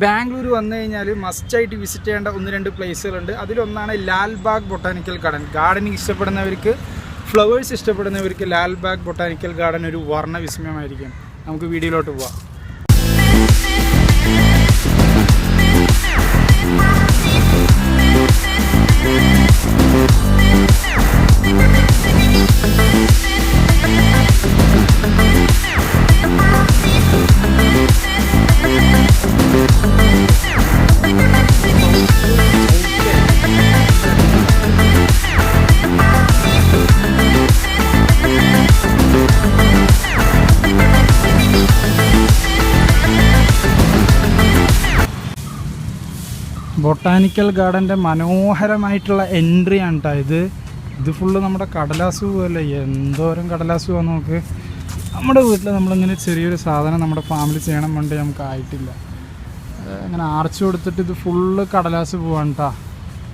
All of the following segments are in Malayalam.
ബാംഗ്ലൂർ വന്നു കഴിഞ്ഞാൽ മസ്റ്റായിട്ട് വിസിറ്റ് ചെയ്യേണ്ട 1-2 പ്ലേസുകളുണ്ട്. അതിലൊന്നാണ് ലാൽബാഗ് ബൊട്ടാനിക്കൽ ഗാർഡൻ. ഗാർഡനിങ് ഇഷ്ടപ്പെടുന്നവർക്ക്, ഫ്ലവേഴ്സ് ഇഷ്ടപ്പെടുന്നവർക്ക് ലാൽബാഗ് ബൊട്ടാനിക്കൽ ഗാർഡൻ ഒരു വർണ്ണ വിസ്മയമായിരിക്കും. നമുക്ക് വീഡിയോയിലോട്ട് പോവാം. ബൊട്ടാനിക്കൽ ഗാർഡൻ്റെ മനോഹരമായിട്ടുള്ള എൻട്രി ആണ് കേട്ടോ ഇത് ഫുള്ള് നമ്മുടെ കടലാസ് പോവല്ലേ. എന്തോരം കടലാസ് പോകാൻ നോക്ക്. നമ്മുടെ വീട്ടിൽ നമ്മളിങ്ങനെ ചെറിയൊരു സാധനം നമ്മുടെ ഫാമിലി ചെയ്യണം വേണ്ടി നമുക്ക് ആയിട്ടില്ല. അങ്ങനെ ആർച്ച് കൊടുത്തിട്ട് ഇത് ഫുള്ള് കടലാസ് പോവാണ് കേട്ടോ.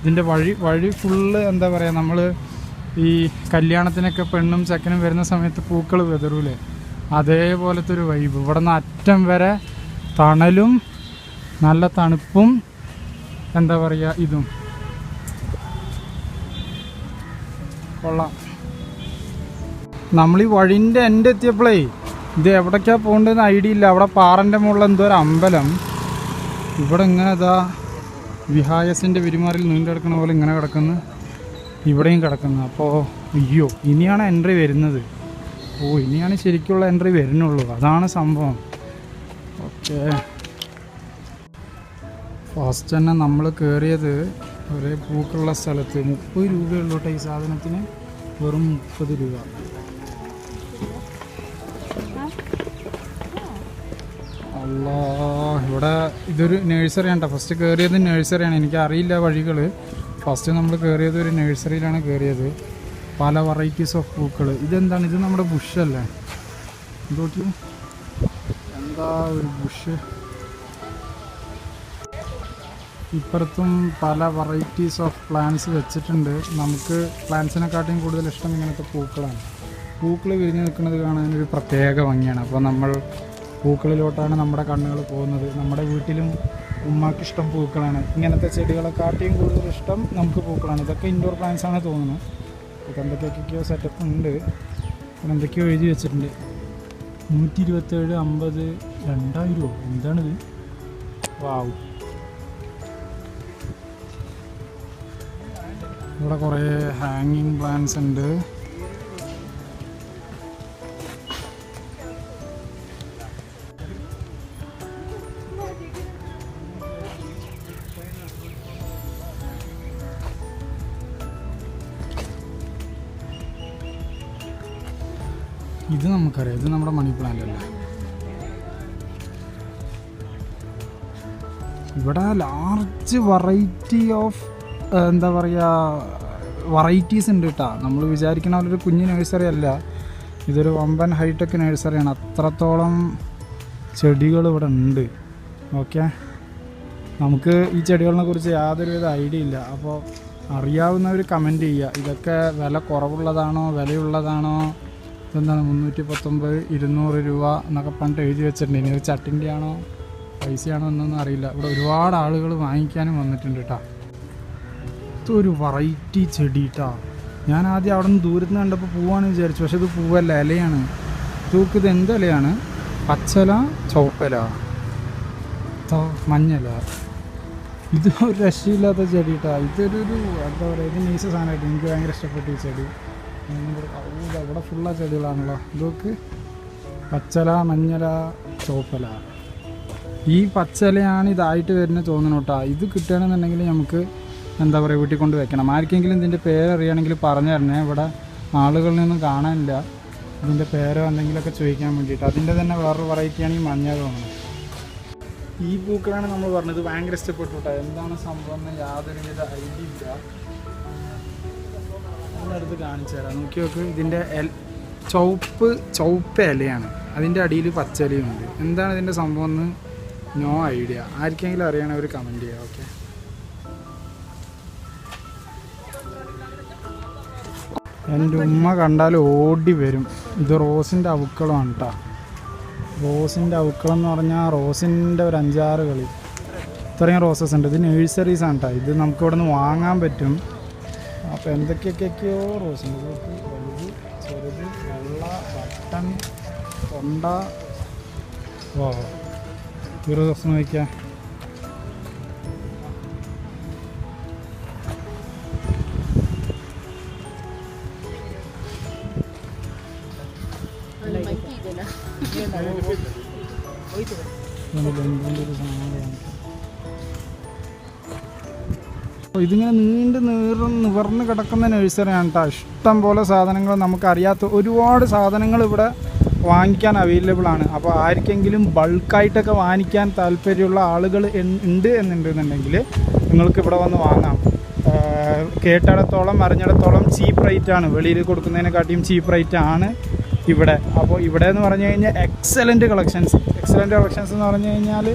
ഇതിൻ്റെ വഴി ഫുള്ള് എന്താ പറയുക, നമ്മൾ ഈ കല്യാണത്തിനൊക്കെ പെണ്ണും ചെക്കനും വരുന്ന സമയത്ത് പൂക്കൾ വിതറൂലേ, അതേപോലത്തെ ഒരു വൈബ്. ഇവിടെ നിന്ന് അറ്റം വരെ തണലും നല്ല തണുപ്പും എന്താ പറയുക, ഇതും കൊള്ളാം. നമ്മൾ ഈ വഴിൻ്റെ എൻ്റെ എത്തിയപ്പോഴേ ഇത് എവിടേക്കാണ് പോകേണ്ടതെന്ന് ഐഡിയ ഇല്ല. അവിടെ പാറൻ്റെ മുകളിൽ എന്തോ ഒരു അമ്പലം. ഇവിടെ ഇങ്ങനെ ഇതാ വിഹായസിൻ്റെ വിരിമാറിൽ നീണ്ടു കിടക്കുന്ന പോലെ ഇങ്ങനെ കിടക്കുന്നു, ഇവിടെയും കിടക്കുന്നു. അപ്പോൾ അയ്യോ, ഇനിയാണ് എൻട്രി വരുന്നത്. ഇനിയാണ് ശരിക്കുള്ള എൻട്രി വരുന്നുള്ളൂ. അതാണ് സംഭവം. ഓക്കെ, ഫസ്റ്റ് തന്നെ നമ്മൾ കയറിയത് ഒരേ പൂക്കളുള്ള സ്ഥലത്ത് 30 രൂപയുള്ളൂ കേട്ടോ. ഈ സാധനത്തിന് വെറും 30 രൂപ. അല്ലാ, ഇവിടെ ഇതൊരു നഴ്സറിയാണ് കേട്ടോ. ഫസ്റ്റ് കയറിയത് നഴ്സറിയാണ്. എനിക്കറിയില്ല വഴികൾ. ഫസ്റ്റ് നമ്മൾ കയറിയത് ഒരു നഴ്സറിയിലാണ് കയറിയത്. പല വെറൈറ്റീസ് ഓഫ് പൂക്കൾ. ഇതെന്താണ്? ഇത് നമ്മുടെ ബുഷല്ലേ? ഇതോട്ടി എന്താ ഒരു ബുഷ്. ഇപ്പുറത്തും പല വെറൈറ്റീസ് ഓഫ് പ്ലാന്റ്സ് വെച്ചിട്ടുണ്ട്. നമുക്ക് പ്ലാന്റ്സിനെക്കാട്ടിയും കൂടുതൽ ഇഷ്ടം ഇങ്ങനത്തെ പൂക്കളാണ്. പൂക്കൾ വിരിഞ്ഞ് നിൽക്കുന്നത് കാണാനൊരു പ്രത്യേക ഭംഗിയാണ്. അപ്പോൾ നമ്മൾ പൂക്കളിലോട്ടാണ് നമ്മുടെ കണ്ണുകൾ പോകുന്നത്. നമ്മുടെ വീട്ടിലും ഉമ്മാക്കിഷ്ടം പൂക്കളാണ്. ഇങ്ങനത്തെ ചെടികളെക്കാട്ടിയും കൂടുതൽ ഇഷ്ടം നമുക്ക് പൂക്കളാണ്. ഇതൊക്കെ ഇൻഡോർ പ്ലാന്റ്സ് ആണ് തോന്നുന്നു. ഇതൊക്കെ എന്തൊക്കെയൊക്കെയോ സെറ്റപ്പ് ഉണ്ട്. എന്തൊക്കെയോ എഴുതി വെച്ചിട്ടുണ്ട്. 127, 50, 2000. എന്താണിത്? വാവ്. ഇവിടെ കുറേ ഹാങ്ങിങ് പ്ലാന്റ്സ് ഉണ്ട്. ഇത് നമുക്കറിയാം, ഇത് നമ്മുടെ മണി പ്ലാന്റ് അല്ലേ. ഇവിടെ ലാർജ് വെറൈറ്റി ഓഫ് എന്താ പറയുക വെറൈറ്റീസ് ഉണ്ട് കേട്ടോ. നമ്മൾ വിചാരിക്കുന്ന പോലൊരു കുഞ്ഞു നഴ്സറി അല്ല. ഇതൊരു വമ്പൻ ഹൈടെക് നഴ്സറിയാണ്. അത്രത്തോളം ചെടികൾ ഇവിടെ ഉണ്ട്. ഓക്കെ, നമുക്ക് ഈ ചെടികളെ കുറിച്ച് യാതൊരുവിധ ഐഡിയ ഇല്ല. അപ്പോൾ അറിയാവുന്നവർ കമൻറ്റ് ചെയ്യുക. ഇതൊക്കെ വില കുറവുള്ളതാണോ വിലയുള്ളതാണോ? ഇതെന്താണ് 319, 200 രൂപ എന്നൊക്കെ പറഞ്ഞിട്ട് എഴുതി വെച്ചിട്ടുണ്ട്. ഇനി ഒരു ചട്ടിൻ്റെ ആണോ പൈസയാണോ എന്നൊന്നും അറിയില്ല. ഇവിടെ ഒരുപാട് ആളുകൾ വാങ്ങിക്കാനും വന്നിട്ടുണ്ട് കേട്ടോ. ഇതൊരു വെറൈറ്റി ചെടി കേട്ടോ. ഞാൻ ആദ്യം അവിടെ നിന്ന് ദൂരത്ത് നിന്ന് കണ്ടപ്പോൾ പൂവാണെന്ന് വിചാരിച്ചു. പക്ഷെ ഇത് പൂവല്ല, ഇലയാണ്. ഇത് എന്ത് ഇലയാണ്? പച്ചല, ചുവപ്പല, മഞ്ഞല. ഇത് ഒരു രക്ഷയില്ലാത്ത ചെടി കേട്ടോ. ഇതൊരു എന്താ പറയുക, ഇത് നൈസ് സാധനമായിട്ട് എനിക്ക് ഭയങ്കര ഇഷ്ടപ്പെട്ടു ഈ ചെടി. ഇവിടെ ഫുള്ള ചെടികളാണല്ലോ. ഇതൊക്കെ പച്ചല, മഞ്ഞല, ചുവപ്പല. ഈ പച്ചലയാണ് ഇതായിട്ട് വരുന്നത് തോന്നുന്നു കേട്ടോ. ഇത് കിട്ടുകയാണെന്നുണ്ടെങ്കിൽ നമുക്ക് എന്താ പറയുക വീട്ടിൽ കൊണ്ട് വെക്കണം. ആർക്കെങ്കിലും ഇതിൻ്റെ പേരറിയണമെങ്കിൽ പറഞ്ഞു തരണേ. ഇവിടെ ആളുകളിൽ നിന്നും കാണാനില്ല ഇതിൻ്റെ പേരോ എന്തെങ്കിലുമൊക്കെ ചോദിക്കാൻ വേണ്ടിയിട്ട്. അതിൻ്റെ തന്നെ വേറൊരു വെറൈറ്റിയാണ് ഈ മഞ്ഞ തോന്നുന്നത്. ഈ പൂക്കളാണ് നമ്മൾ പറഞ്ഞത്. ഭയങ്കര ഇഷ്ടപ്പെട്ടു കേട്ടോ. എന്താണ് സംഭവം എന്ന് യാതൊരുവിധ ഐഡിയ ഇല്ല. അടുത്ത് കാണിച്ചു തരാം. നോക്കി നോക്ക്. ഇതിൻ്റെ ചുവപ്പ് ഇലയാണ്. അതിൻ്റെ അടിയിൽ പച്ചലയുണ്ട്. എന്താണ് ഇതിൻ്റെ സംഭവം എന്ന് നോ ഐഡിയ. ആർക്കെങ്കിലും അറിയണേ ഒരു കമൻറ്റ് ചെയ്യുക. ഓക്കെ, എൻ്റെ ഉമ്മ കണ്ടാൽ ഓടി വരും. ഇത് റോസിൻ്റെ അവക്കളമാണ് കേട്ടോ. റോസിൻ്റെ അവക്കളം എന്ന് പറഞ്ഞാൽ റോസിൻ്റെ ഒരു 5-6 കളി. ഇത്രയും റോസസ് ഉണ്ട്. ഇത് നേഴ്സറീസാണ് കേട്ടോ. ഇത് നമുക്ക് ഇവിടെ നിന്ന് വാങ്ങാൻ പറ്റും. അപ്പോൾ എന്തൊക്കെയൊക്കെയോ റോസ് ഉണ്ട്. വലുത്, ചെറുത്, വെള്ള, ബട്ടൺ, കൊണ്ട. ഓ ഈ റോസ് നോക്കിയാൽ ഇതിങ്ങനെ നിവർന്ന് കിടക്കുന്ന നഴ്സറിയാണ് കേട്ടോ. ഇഷ്ടം പോലെ സാധനങ്ങൾ, നമുക്കറിയാത്ത ഒരുപാട് സാധനങ്ങൾ ഇവിടെ വാങ്ങിക്കാൻ അവൈലബിൾ ആണ്. അപ്പോൾ ആർക്കെങ്കിലും ബൾക്കായിട്ടൊക്കെ വാങ്ങിക്കാൻ താല്പര്യമുള്ള ആളുകൾ ഉണ്ട് എന്നുണ്ടെന്നുണ്ടെങ്കിൽ നിങ്ങൾക്ക് ഇവിടെ വന്ന് വാങ്ങാം. കേട്ടിടത്തോളം അറിഞ്ഞിടത്തോളം ചീപ്പ് റേറ്റാണ്. വെളിയിൽ കൊടുക്കുന്നതിനെക്കാട്ടിയും ചീപ്പ് റേറ്റാണ് ഇവിടെ. അപ്പോൾ ഇവിടെ എന്ന് പറഞ്ഞു കഴിഞ്ഞാൽ എക്സലൻറ്റ് കളക്ഷൻസ് എന്ന് പറഞ്ഞു കഴിഞ്ഞാൽ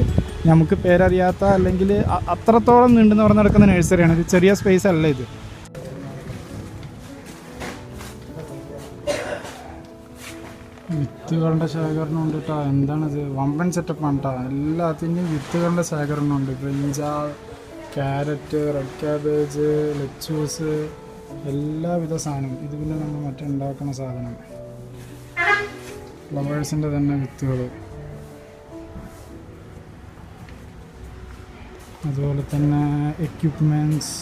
നമുക്ക് പേരറിയാത്ത അല്ലെങ്കിൽ അത്രത്തോളം നീണ്ടെന്ന് പറഞ്ഞ് നടക്കുന്ന നഴ്സറിയാണ്. ഇത് ചെറിയ സ്പേസ് അല്ല ഇത്. വിത്തുകളുടെ ശേഖരണം ഉണ്ട് കേട്ടോ. എന്താണിത്, വമ്പൻ സെറ്റപ്പാണ് കേട്ടോ. എല്ലാത്തിൻ്റെയും വിത്തുകളുടെ ശേഖരണമുണ്ട്. Brinjal, carrot, red cabbage, Lechu's, എല്ലാവിധ സാധനം. ഇത് പിന്നെ നമ്മൾ മറ്റുണ്ടാക്കുന്ന സാധനം, ഫ്ലവേഴ്സിൻ്റെ തന്നെ വിത്തുകൾ. അതുപോലെ തന്നെ എക്യുപ്മെൻറ്റ്സ്,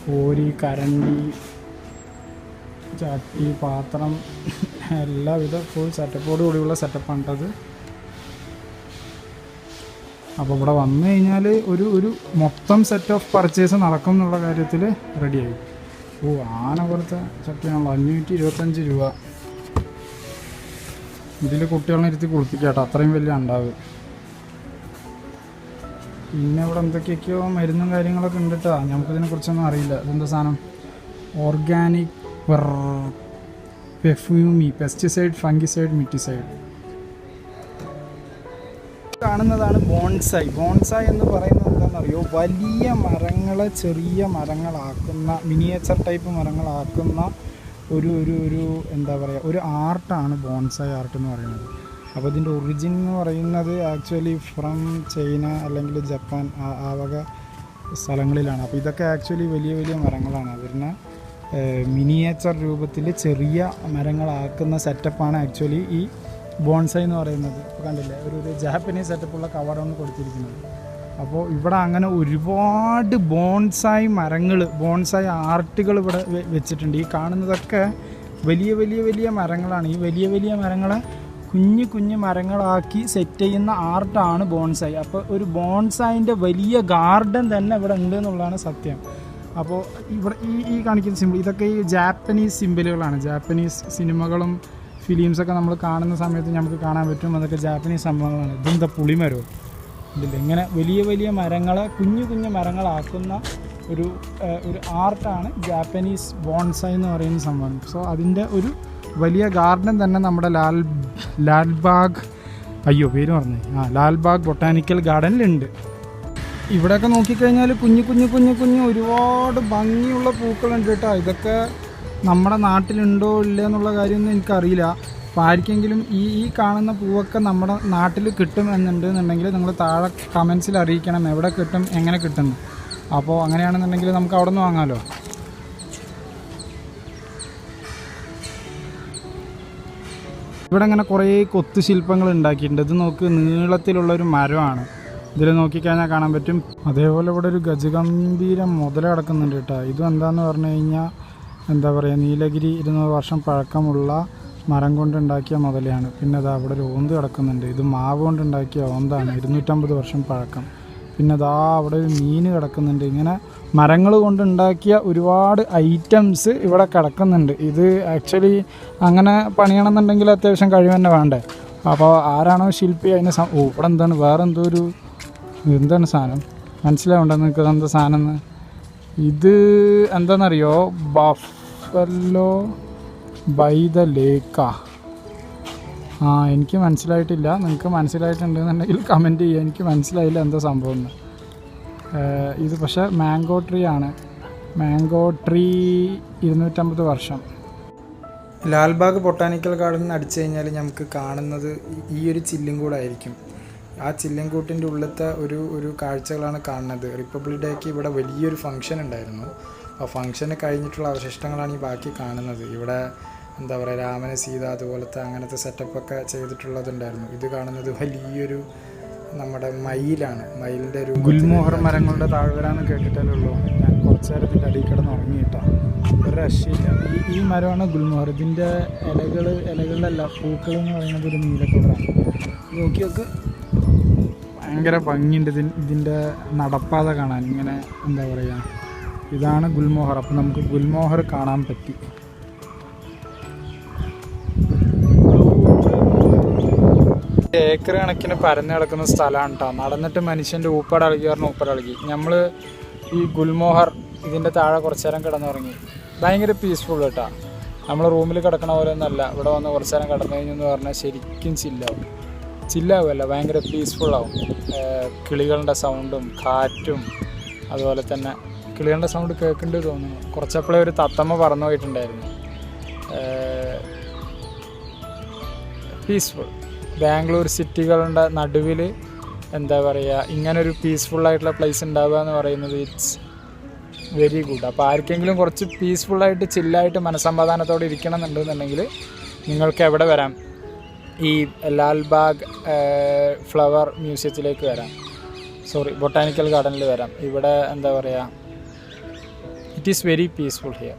കോരി, കരണ്ടി, ചട്ടി, പാത്രം, എല്ലാവിധ ഫുൾ സെറ്റപ്പോട് കൂടിയുള്ള സെറ്റപ്പാണ് അത്. അപ്പോൾ ഇവിടെ വന്നു കഴിഞ്ഞാൽ ഒരു മൊത്തം സെറ്റ് ഓഫ് പർച്ചേസ് നടക്കും എന്നുള്ള കാര്യത്തിൽ റെഡിയായി. ആന പോലത്തെ ചട്ടിയാണല്ലോ, 525 രൂപ. ഇതിൽ കുട്ടികളെ ഇരുത്തി കുളിപ്പിക്കാട്ടോ, അത്രയും വലിയ ഉണ്ടാവ്. പിന്നെ ഇവിടെ എന്തൊക്കെയൊക്കെയോ മരുന്നും കാര്യങ്ങളൊക്കെ ഉണ്ട് കേട്ടോ. നമുക്കിതിനെ കുറിച്ചൊന്നും അറിയില്ല. ഇതെന്താ സാധനം, ഓർഗാനിക് പെർഫ്യൂമി, പെസ്റ്റിസൈഡ്, ഫംഗിസൈഡ്, മിറ്റിസൈഡ്. കാണുന്നതാണ് ബോൺസായി എന്ന് പറയുന്നത് എന്താണെന്നറിയോ, വലിയ മരങ്ങളെ ചെറിയ മരങ്ങളാക്കുന്ന, മിനിയേച്ചർ ടൈപ്പ് മരങ്ങളാക്കുന്ന ഒരു എന്താ പറയുക, ഒരു ആർട്ടാണ് ബോൺസായി ആർട്ട് എന്ന് പറയുന്നത്. അപ്പോൾ ഇതിൻ്റെ ഒറിജിൻ എന്ന് പറയുന്നത് ആക്ച്വലി ഫ്രം ചൈന അല്ലെങ്കിൽ ജപ്പാൻ, ആ വക സ്ഥലങ്ങളിലാണ്. അപ്പോൾ ഇതൊക്കെ ആക്ച്വലി വലിയ വലിയ മരങ്ങളാണ്. അതിനെ മിനിയേച്ചർ രൂപത്തിൽ ചെറിയ മരങ്ങളാക്കുന്ന സെറ്റപ്പാണ് ആക്ച്വലി ഈ ബോൺസായി എന്ന് പറയുന്നത്. ഇപ്പോൾ കണ്ടില്ലേ, ഒരു ജാപ്പനീസ് സെറ്റപ്പുള്ള കവറാണ് കൊടുത്തിരിക്കുന്നത്. അപ്പോൾ ഇവിടെ അങ്ങനെ ഒരുപാട് ബോൺസായി മരങ്ങൾ, ബോൺസായി ആർട്ടുകൾ ഇവിടെ വെച്ചിട്ടുണ്ട്. ഈ കാണുന്നതൊക്കെ വലിയ വലിയ വലിയ മരങ്ങളാണ്. ഈ വലിയ വലിയ മരങ്ങളെ കുഞ്ഞു മരങ്ങളാക്കി സെറ്റ് ചെയ്യുന്ന ആർട്ടാണ് ബോൺസായി. അപ്പോൾ ഒരു ബോൺസായിൻ്റെ വലിയ ഗാർഡൻ തന്നെ ഇവിടെ ഉണ്ട് എന്നുള്ളതാണ് സത്യം. അപ്പോൾ ഇവിടെ ഈ കാണിക്കുന്ന സിമ്പിൾ, ഇതൊക്കെ ഈ ജാപ്പനീസ് സിമ്പിളുകളാണ്. ജാപ്പനീസ് സിനിമകളും ഫിലിംസൊക്കെ നമ്മൾ കാണുന്ന സമയത്ത് നമുക്ക് കാണാൻ പറ്റും. അതൊക്കെ ജാപ്പനീസ് സംഭവങ്ങളാണ്. ഇതെന്താ പുളിമരവും ഇതില്ല. ഇങ്ങനെ വലിയ വലിയ മരങ്ങളെ കുഞ്ഞു മരങ്ങളാക്കുന്ന ഒരു ആർട്ടാണ് ജാപ്പനീസ് ബോൺസായി എന്ന് പറയുന്ന സംഭവം. സോ അതിൻ്റെ ഒരു വലിയ ഗാർഡൻ തന്നെ നമ്മുടെ ലാൽബാഗ് ലാൽബാഗ് ബൊട്ടാനിക്കൽ ഗാർഡനിലുണ്ട്. ഇവിടെയൊക്കെ നോക്കിക്കഴിഞ്ഞാൽ കുഞ്ഞു ഒരുപാട് ഭംഗിയുള്ള പൂക്കളുണ്ട് കേട്ടോ. ഇതൊക്കെ നമ്മുടെ നാട്ടിലുണ്ടോ ഇല്ല എന്നുള്ള കാര്യമൊന്നും എനിക്കറിയില്ല. അപ്പോൾ ആർക്കെങ്കിലും ഈ കാണുന്ന പൂവൊക്കെ നമ്മുടെ നാട്ടിൽ കിട്ടും എന്നുണ്ടെന്നുണ്ടെങ്കിൽ നിങ്ങൾ താഴെ കമൻസിൽ അറിയിക്കണം, എവിടെ കിട്ടും, എങ്ങനെ കിട്ടും. അപ്പോൾ അങ്ങനെയാണെന്നുണ്ടെങ്കിൽ നമുക്ക് അവിടെ നിന്ന് വാങ്ങാമല്ലോ. ഇവിടെ ഇങ്ങനെ കുറേ കൊത്തു ശില്പങ്ങൾ ഉണ്ടാക്കിയിട്ടുണ്ട്. ഇത് നോക്ക്, നീളത്തിലുള്ളൊരു മരമാണ്. ഇതിൽ നോക്കിക്കഴിഞ്ഞാൽ കാണാൻ പറ്റും. അതേപോലെ ഇവിടെ ഒരു ഗജഗംഭീരം മുതല കിടക്കുന്നുണ്ട് കേട്ടോ. ഇതും എന്താണെന്ന് പറഞ്ഞു കഴിഞ്ഞാൽ എന്താ പറയുക, നീലഗിരി 200 വർഷം പഴക്കമുള്ള മരം കൊണ്ടുണ്ടാക്കിയ മുതലയാണ്. പിന്നെ അതാ അവിടെ ഒരു ഓന്ത് കിടക്കുന്നുണ്ട്. ഇത് മാവ് കൊണ്ടുണ്ടാക്കിയ ഓന്താണ്, 250 വർഷം പഴക്കം. പിന്നെ അതാ അവിടെ ഒരു മീൻ കിടക്കുന്നുണ്ട്. ഇങ്ങനെ മരങ്ങൾ കൊണ്ടുണ്ടാക്കിയ ഒരുപാട് ഐറ്റംസ് ഇവിടെ കിടക്കുന്നുണ്ട്. ഇത് ആക്ച്വലി അങ്ങനെ പണിയണമെന്നുണ്ടെങ്കിൽ അത്യാവശ്യം കഴിവ് തന്നെ വേണ്ടേ. അപ്പോൾ ആരാണോ ശില്പി അതിനെ ഇവിടെ എന്താണ് വേറെ എന്താണ് സാധനം മനസ്സിലാവണ്ട നിങ്ങൾക്ക് എന്താ സാധനം എന്ന്. ഇത് എന്താണെന്നറിയോ, ബഫല്ലോ ബൈ ദ ലേക്കാ. എനിക്ക് മനസ്സിലായിട്ടില്ല. നിങ്ങൾക്ക് മനസ്സിലായിട്ടുണ്ടെന്നുണ്ടെങ്കിൽ കമൻറ്റ് ചെയ്യുക. എനിക്ക് മനസ്സിലായില്ല എന്താ സംഭവം എന്ന്. ഇത് പക്ഷേ മാംഗോ ട്രീ ആണ്. മാംഗോ ട്രീ 250 വർഷം. ലാൽബാഗ് ബൊട്ടാനിക്കൽ ഗാർഡനിൽ അടിച്ചു കഴിഞ്ഞാൽ നമുക്ക് കാണുന്നത് ഈ ഒരു ചില്ലും കൂടെ ആയിരിക്കും. ആ ചില്ലൻകൂട്ടിൻ്റെ ഉള്ളിലത്തെ ഒരു കാഴ്ചകളാണ് കാണുന്നത്. റിപ്പബ്ലിക് ഡേക്ക് ഇവിടെ വലിയൊരു ഫംഗ്ഷൻ ഉണ്ടായിരുന്നു. ആ ഫംഗ്ഷന് കഴിഞ്ഞിട്ടുള്ള അവശിഷ്ടങ്ങളാണ് ഈ ബാക്കി കാണുന്നത്. ഇവിടെ എന്താ പറയുക, രാമന് സീത അതുപോലത്തെ അങ്ങനത്തെ സെറ്റപ്പൊക്കെ ചെയ്തിട്ടുള്ളതുണ്ടായിരുന്നു. ഇത് കാണുന്നത് വലിയൊരു നമ്മുടെ മയിലാണ്. മയിലിൻ്റെ ഒരു ഗുൽമോഹർ മരങ്ങളുടെ താഴ്വരാന്ന് കേട്ടിട്ടല്ലോ. ഞാൻ കുറച്ച് നേരത്തിൻ്റെ അടിയിൽ കിടന്ന് ഉറങ്ങിയിട്ടാണ്. ഒരു രക്ഷയില്ല. ഈ മരമാണ് ഗുൽമോഹർ. ഇതിൻ്റെ ഇലകളിലല്ല, പൂക്കൾ എന്ന് പറയുന്നത് ഒരു നീല കളറാണ്. നോക്കിയൊക്കെ ഭയങ്കര ഭംഗിയുണ്ട് ഇതിൻ്റെ നടപ്പാത കാണാൻ. ഇങ്ങനെ എന്താ പറയുക, ഇതാണ് ഗുൽമോഹർ. അപ്പം നമുക്ക് ഗുൽമോഹർ കാണാൻ പറ്റി. ഏക്കർ കണക്കിന് പരന്നു കിടക്കുന്ന സ്ഥലമാണ് കേട്ടോ. നടന്നിട്ട് മനുഷ്യൻ്റെ ഊപ്പടളകി പറഞ്ഞാൽ ഊപ്പടളകി. നമ്മൾ ഈ ഗുൽമോഹർ ഇതിൻ്റെ താഴെ കുറച്ച് നേരം കിടന്നുറങ്ങി. ഭയങ്കര പീസ്ഫുൾ കേട്ടോ. നമ്മൾ റൂമിൽ കിടക്കണ പോലെ ഒന്നല്ല. ഇവിടെ വന്ന് കുറച്ച് നേരം കിടന്നു കഴിഞ്ഞെന്ന് പറഞ്ഞാൽ ശരിക്കും ചില്ലാവുമല്ല, ഭയങ്കര പീസ്ഫുള്ളാവും. കിളികളുടെ സൗണ്ടും കാറ്റും അതുപോലെ തന്നെ കിളികളുടെ സൗണ്ട് കേൾക്കേണ്ടി തോന്നുന്നു. കുറച്ചപ്പോഴേ ഒരു തത്തമ്മ പറന്നു പോയിട്ടുണ്ടായിരുന്നു. പീസ്ഫുൾ. ബാംഗ്ലൂർ സിറ്റികളുടെ നടുവിൽ എന്താ പറയുക, ഇങ്ങനൊരു പീസ്ഫുള്ളായിട്ടുള്ള പ്ലേസ് ഉണ്ടാവുക എന്ന് പറയുന്നത് ഇറ്റ്സ് വെരി ഗുഡ്. അപ്പോൾ ആർക്കെങ്കിലും കുറച്ച് പീസ്ഫുള്ളായിട്ട് ചില്ലായിട്ട് മനസ്സമാധാനത്തോടെ ഇരിക്കണം എന്നുണ്ടെന്നുണ്ടെങ്കിൽ നിങ്ങൾക്ക് എവിടെ വരാം? ഈ ലാൽബാഗ് ഫ്ലവർ മ്യൂസിയത്തിലേക്ക് വരാം. ബൊട്ടാനിക്കൽ ഗാർഡനിൽ വരാം. ഇവിടെ എന്താ പറയുക, it is very peaceful here.